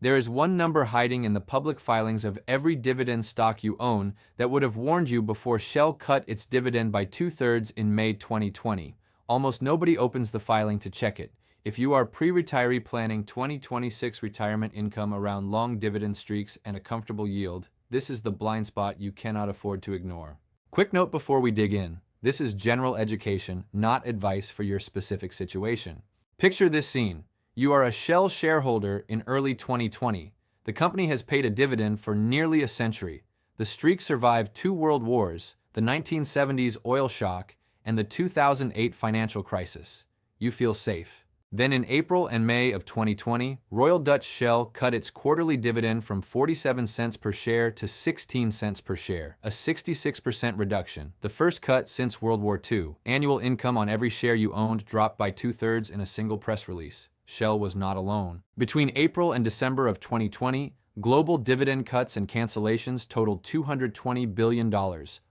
There is one number hiding in the public filings of every dividend stock you own that would have warned you before Shell cut its dividend by 2/3 in May 2020. Almost nobody opens the filing to check it. If you are pre-retiree planning 2026 retirement income around long dividend streaks and a comfortable yield, this is the blind spot you cannot afford to ignore. Quick note before we dig in. This is general education, not advice for your specific situation. Picture this scene. You are a Shell shareholder in early 2020. The company has paid a dividend for nearly a century. The streak survived 2 world wars, the 1970s oil shock, and the 2008 financial crisis. You feel safe. Then in April and May of 2020, Royal Dutch Shell cut its quarterly dividend from 47 cents per share to 16 cents per share, a 66% reduction, the first cut since World War II. Annual income on every share you owned dropped by 2/3 in a single press release. Shell was not alone. Between April and December of 2020, global dividend cuts and cancellations totaled $220 billion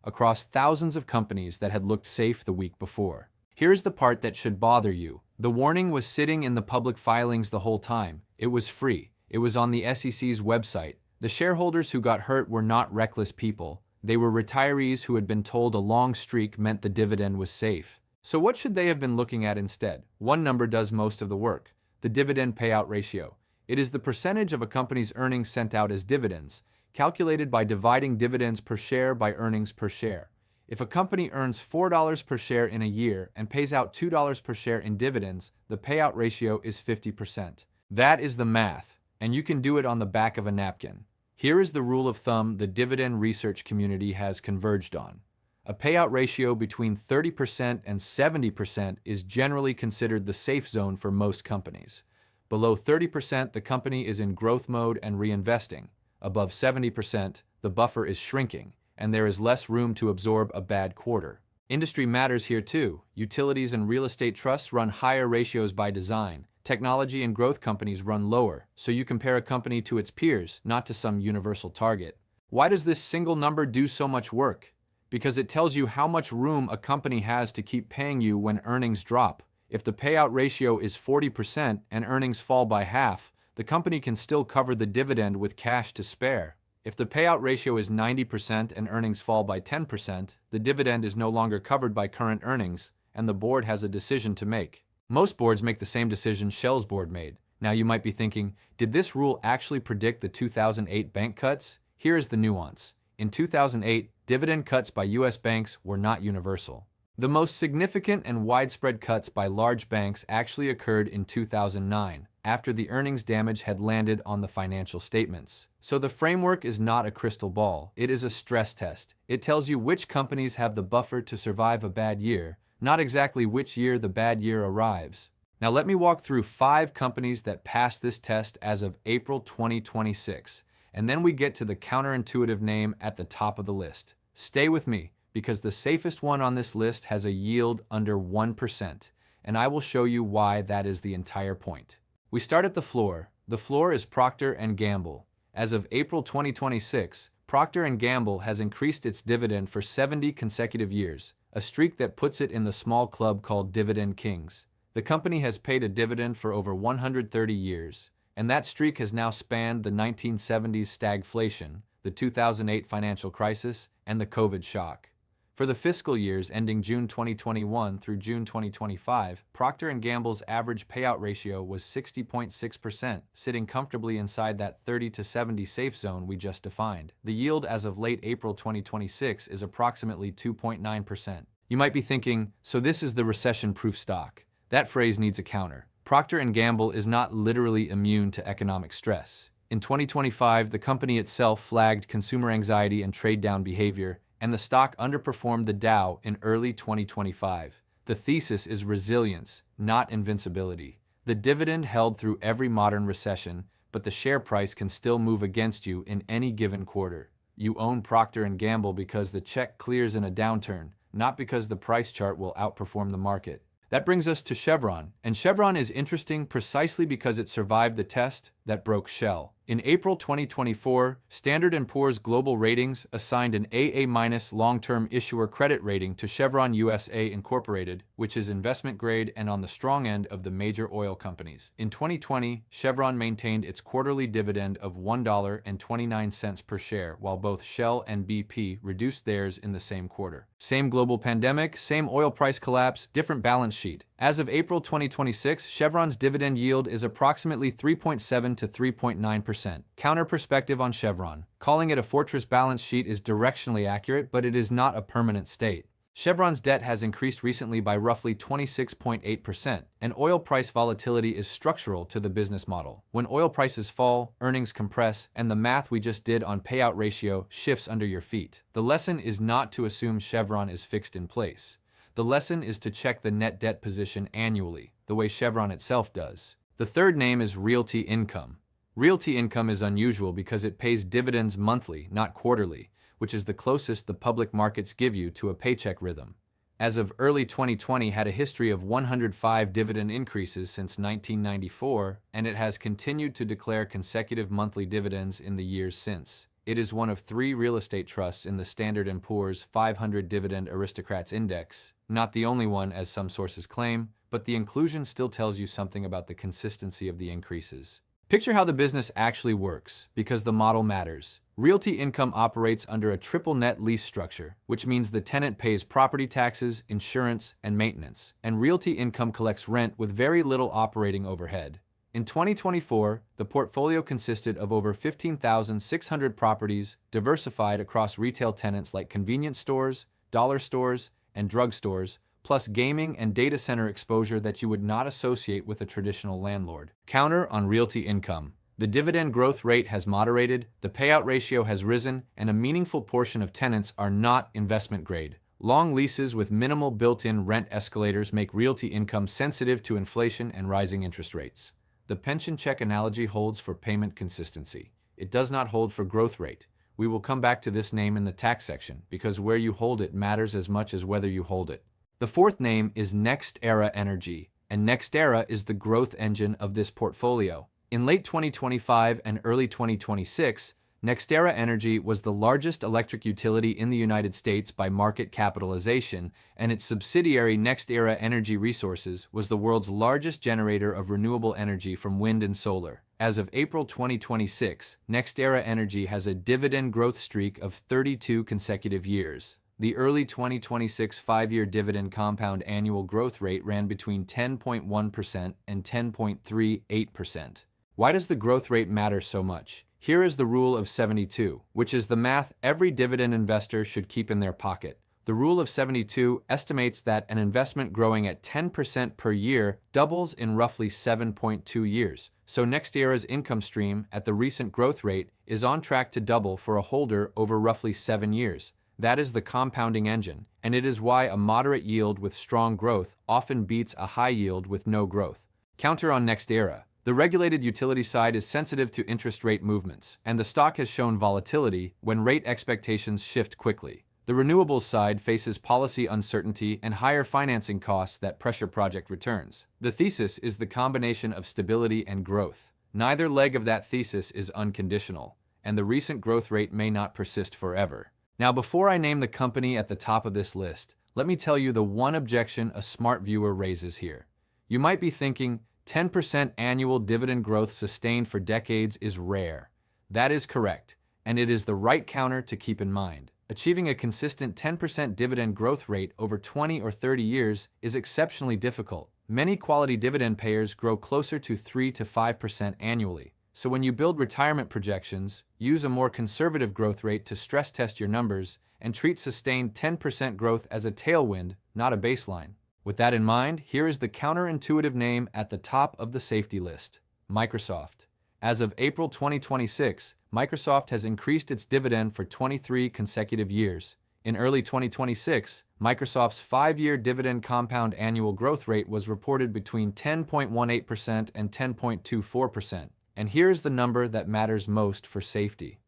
across thousands of companies that had looked safe the week before. Here's the part that should bother you. The warning was sitting in the public filings the whole time. It was free. It was on the SEC's website. The shareholders who got hurt were not reckless people. They were retirees who had been told a long streak meant the dividend was safe. So what should they have been looking at instead? One number does most of the work. The dividend payout ratio. It is the percentage of a company's earnings sent out as dividends, calculated by dividing dividends per share by earnings per share. If a company earns $4 per share in a year and pays out $2 per share in dividends, the payout ratio is 50%. That is the math, and you can do it on the back of a napkin. Here is the rule of thumb the dividend research community has converged on. A payout ratio between 30% and 70% is generally considered the safe zone for most companies. Below 30%, the company is in growth mode and reinvesting. Above 70%, the buffer is shrinking, and there is less room to absorb a bad quarter. Industry matters here too. Utilities and real estate trusts run higher ratios by design. Technology and growth companies run lower, so you compare a company to its peers, not to some universal target. Why does this single number do so much work? Because it tells you how much room a company has to keep paying you when earnings drop. If the payout ratio is 40% and earnings fall by half, the company can still cover the dividend with cash to spare. If the payout ratio is 90% and earnings fall by 10%, the dividend is no longer covered by current earnings, and the board has a decision to make. Most boards make the same decision Shell's board made. Now you might be thinking, did this rule actually predict the 2008 bank cuts? Here is the nuance. In 2008, dividend cuts by U.S. banks were not universal. The most significant and widespread cuts by large banks actually occurred in 2009, after the earnings damage had landed on the financial statements. So the framework is not a crystal ball, it is a stress test. It tells you which companies have the buffer to survive a bad year, not exactly which year the bad year arrives. Now let me walk through 5 companies that passed this test as of April 2026, and then we get to the counterintuitive name at the top of the list. Stay with me, because the safest one on this list has a yield under 1%, and I will show you why that is the entire point. We start at the floor. The floor is Procter Gamble. As of April 2026, Procter Gamble has increased its dividend for 70 consecutive years, a streak that puts it in the small club called Dividend Kings. The company has paid a dividend for over 130 years, and that streak has now spanned the 1970s stagflation, the 2008 financial crisis, and the COVID shock. For the fiscal years ending June 2021 through June 2025, Procter & Gamble's average payout ratio was 60.6%, sitting comfortably inside that 30 to 70 safe zone we just defined. The yield as of late April 2026 is approximately 2.9%. You might be thinking, so this is the recession-proof stock. That phrase needs a counter. Procter & Gamble is not literally immune to economic stress. In 2025, the company itself flagged consumer anxiety and trade-down behavior, and the stock underperformed the Dow in early 2025. The thesis is resilience, not invincibility. The dividend held through every modern recession, but the share price can still move against you in any given quarter. You own Procter & Gamble because the check clears in a downturn, not because the price chart will outperform the market. That brings us to Chevron, and Chevron is interesting precisely because it survived the test. that broke Shell. In April 2024, Standard & Poor's Global Ratings assigned an AA- long-term issuer credit rating to Chevron USA Incorporated, which is investment grade and on the strong end of the major oil companies. In 2020, Chevron maintained its quarterly dividend of $1.29 per share, while both Shell and BP reduced theirs in the same quarter. Same global pandemic, same oil price collapse, different balance sheet. As of April 2026, Chevron's dividend yield is approximately 3.7 to 3.9%. Counter perspective on Chevron. Calling it a fortress balance sheet is directionally accurate, but it is not a permanent state. Chevron's debt has increased recently by roughly 26.8%, and oil price volatility is structural to the business model. When oil prices fall, earnings compress, and the math we just did on payout ratio shifts under your feet. The lesson is not to assume Chevron is fixed in place. The lesson is to check the net debt position annually, the way Chevron itself does. The third name is Realty Income. Realty Income is unusual because it pays dividends monthly, not quarterly, which is the closest the public markets give you to a paycheck rhythm. As of early 2020, had a history of 105 dividend increases since 1994, and it has continued to declare consecutive monthly dividends in the years since. It is one of 3 real estate trusts in the Standard & Poor's 500 Dividend Aristocrats Index. Not the only one, as some sources claim, but the inclusion still tells you something about the consistency of the increases. Picture how the business actually works, because the model matters. Realty Income operates under a triple net lease structure, which means the tenant pays property taxes, insurance, and maintenance, and Realty Income collects rent with very little operating overhead. In 2024, the portfolio consisted of over 15,600 properties diversified across retail tenants like convenience stores, dollar stores, and drugstores, plus gaming and data center exposure that you would not associate with a traditional landlord. Counter on Realty Income. The dividend growth rate has moderated, the payout ratio has risen, and a meaningful portion of tenants are not investment grade. Long leases with minimal built-in rent escalators make Realty Income sensitive to inflation and rising interest rates. The pension check analogy holds for payment consistency. It does not hold for growth rate. We will come back to this name in the tax section, because where you hold it matters as much as whether you hold it. The fourth name is NextEra Energy, and NextEra is the growth engine of this portfolio. In late 2025 and early 2026, NextEra Energy was the largest electric utility in the United States by market capitalization, and its subsidiary NextEra Energy Resources was the world's largest generator of renewable energy from wind and solar. As of April 2026, NextEra Energy has a dividend growth streak of 32 consecutive years. The early 2026 5-year dividend compound annual growth rate ran between 10.1% and 10.38%. Why does the growth rate matter so much? Here is the rule of 72, which is the math every dividend investor should keep in their pocket. The rule of 72 estimates that an investment growing at 10% per year doubles in roughly 7.2 years. So NextEra's income stream at the recent growth rate is on track to double for a holder over roughly 7 years. That is the compounding engine, and it is why a moderate yield with strong growth often beats a high yield with no growth. Counter on NextEra. The regulated utility side is sensitive to interest rate movements, and the stock has shown volatility when rate expectations shift quickly. The renewables side faces policy uncertainty and higher financing costs that pressure project returns. The thesis is the combination of stability and growth. Neither leg of that thesis is unconditional, and the recent growth rate may not persist forever. Now, before I name the company at the top of this list, let me tell you the one objection a smart viewer raises here. You might be thinking, 10% annual dividend growth sustained for decades is rare. That is correct, and it is the right counter to keep in mind. Achieving a consistent 10% dividend growth rate over 20 or 30 years is exceptionally difficult. Many quality dividend payers grow closer to 3 to 5% annually. So when you build retirement projections, use a more conservative growth rate to stress test your numbers and treat sustained 10% growth as a tailwind, not a baseline. With that in mind, here is the counterintuitive name at the top of the safety list: Microsoft. As of April 2026, Microsoft has increased its dividend for 23 consecutive years. In early 2026, Microsoft's 5-year dividend compound annual growth rate was reported between 10.18% and 10.24%. And here's the number that matters most for safety.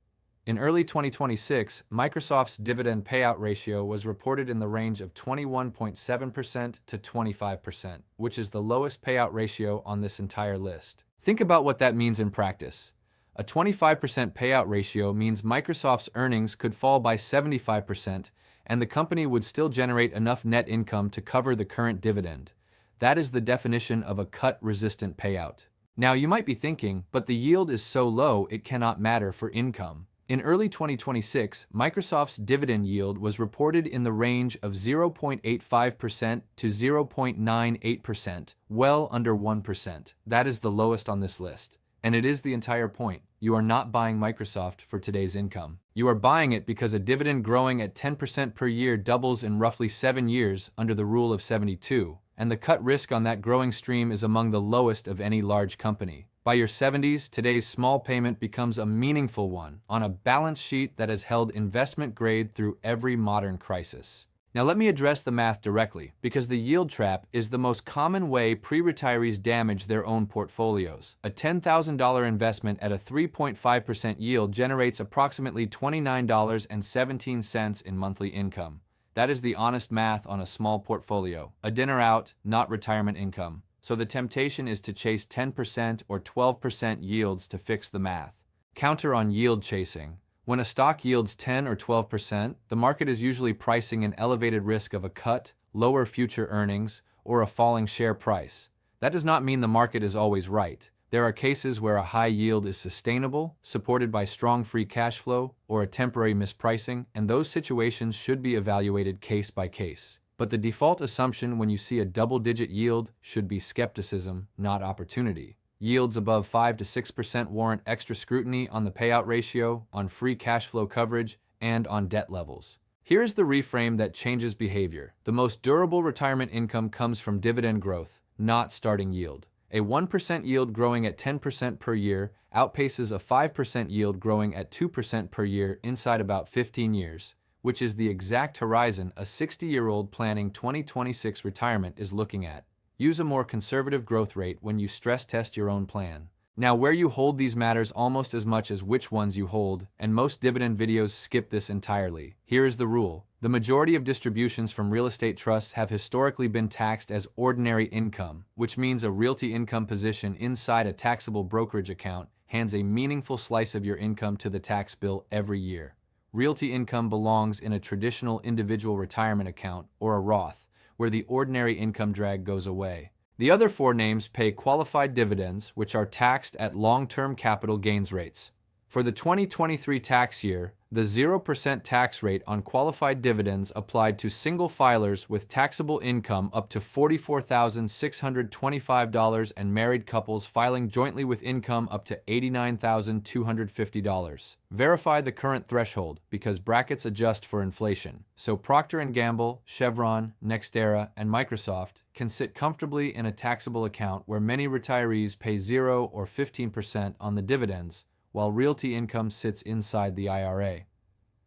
In early 2026, Microsoft's dividend payout ratio was reported in the range of 21.7% to 25%, which is the lowest payout ratio on this entire list. Think about what that means in practice. A 25% payout ratio means Microsoft's earnings could fall by 75%, and the company would still generate enough net income to cover the current dividend. That is the definition of a cut-resistant payout. Now you might be thinking, but the yield is so low it cannot matter for income. In early 2026, Microsoft's dividend yield was reported in the range of 0.85% to 0.98%, well under 1%. That is the lowest on this list. And it is the entire point. You are not buying Microsoft for today's income. You are buying it because a dividend growing at 10% per year doubles in roughly 7 years under the rule of 72, and the cut risk on that growing stream is among the lowest of any large company. By your 70s, today's small payment becomes a meaningful one on a balance sheet that has held investment grade through every modern crisis. Now let me address the math directly, because the yield trap is the most common way pre-retirees damage their own portfolios. A $10,000 investment at a 3.5% yield generates approximately $29.17 in monthly income. That is the honest math on a small portfolio. A dinner out, not retirement income. So the temptation is to chase 10% or 12% yields to fix the math. Counter on yield chasing. When a stock yields 10 or 12%, the market is usually pricing an elevated risk of a cut, lower future earnings, or a falling share price. That does not mean the market is always right. There are cases where a high yield is sustainable, supported by strong free cash flow, or a temporary mispricing, and those situations should be evaluated case by case. But the default assumption when you see a double-digit yield should be skepticism, not opportunity. Yields above 5 to 6% warrant extra scrutiny on the payout ratio, on free cash flow coverage, and on debt levels. Here is the reframe that changes behavior. The most durable retirement income comes from dividend growth, not starting yield. A 1% yield growing at 10% per year outpaces a 5% yield growing at 2% per year inside about 15 years, which is the exact horizon a 60-year-old planning 2026 retirement is looking at. Use a more conservative growth rate when you stress test your own plan. Now, where you hold these matters almost as much as which ones you hold, and most dividend videos skip this entirely. Here is the rule. The majority of distributions from real estate trusts have historically been taxed as ordinary income, which means a Realty Income position inside a taxable brokerage account hands a meaningful slice of your income to the tax bill every year. Realty Income belongs in a traditional individual retirement account, or a Roth, where the ordinary income drag goes away. The other 4 names pay qualified dividends, which are taxed at long-term capital gains rates. For the 2023 tax year, the 0% tax rate on qualified dividends applied to single filers with taxable income up to $44,625 and married couples filing jointly with income up to $89,250. Verify the current threshold because brackets adjust for inflation. So Procter Gamble, Chevron, NextEra, and Microsoft can sit comfortably in a taxable account where many retirees pay 0 or 15% on the dividends, while Realty Income sits inside the IRA.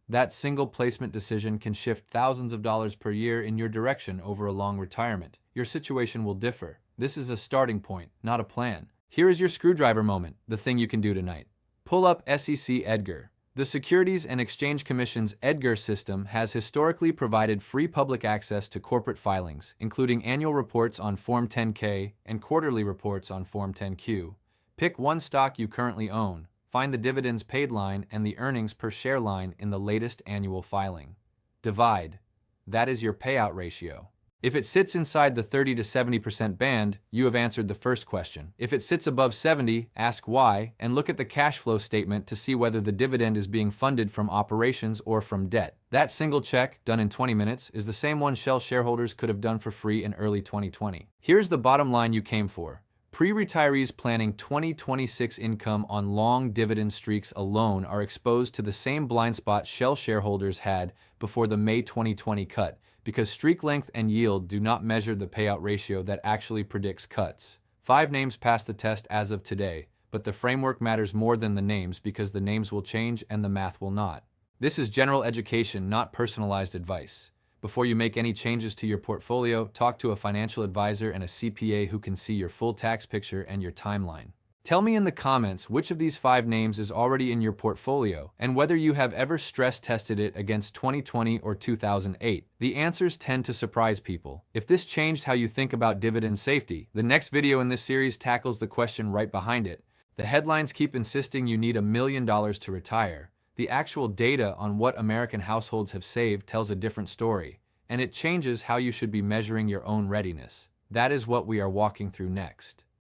That single placement decision can shift thousands of dollars per year in your direction over a long retirement. Your situation will differ. This is a starting point, not a plan. Here is your screwdriver moment, the thing you can do tonight. Pull up SEC EDGAR. The Securities and Exchange Commission's EDGAR system has historically provided free public access to corporate filings, including annual reports on Form 10-K and quarterly reports on Form 10-Q. Pick one stock you currently own. Find the dividends paid line and the earnings per share line in the latest annual filing. Divide. That is your payout ratio. If it sits inside the 30 to 70% band, you have answered the first question. If it sits above 70, ask why, and look at the cash flow statement to see whether the dividend is being funded from operations or from debt. That single check, done in 20 minutes, is the same one Shell shareholders could have done for free in early 2020. Here's the bottom line you came for. Pre-retirees planning 2026 income on long dividend streaks alone are exposed to the same blind spot Shell shareholders had before the May 2020 cut, because streak length and yield do not measure the payout ratio that actually predicts cuts. 5 names pass the test as of today, but the framework matters more than the names because the names will change and the math will not. This is general education, not personalized advice. Before you make any changes to your portfolio, talk to a financial advisor and a CPA who can see your full tax picture and your timeline. Tell me in the comments which of these 5 names is already in your portfolio and whether you have ever stress tested it against 2020 or 2008. The answers tend to surprise people. If this changed how you think about dividend safety, the next video in this series tackles the question right behind it. The headlines keep insisting you need $1 million to retire. The actual data on what American households have saved tells a different story, and it changes how you should be measuring your own readiness. That is what we are walking through next.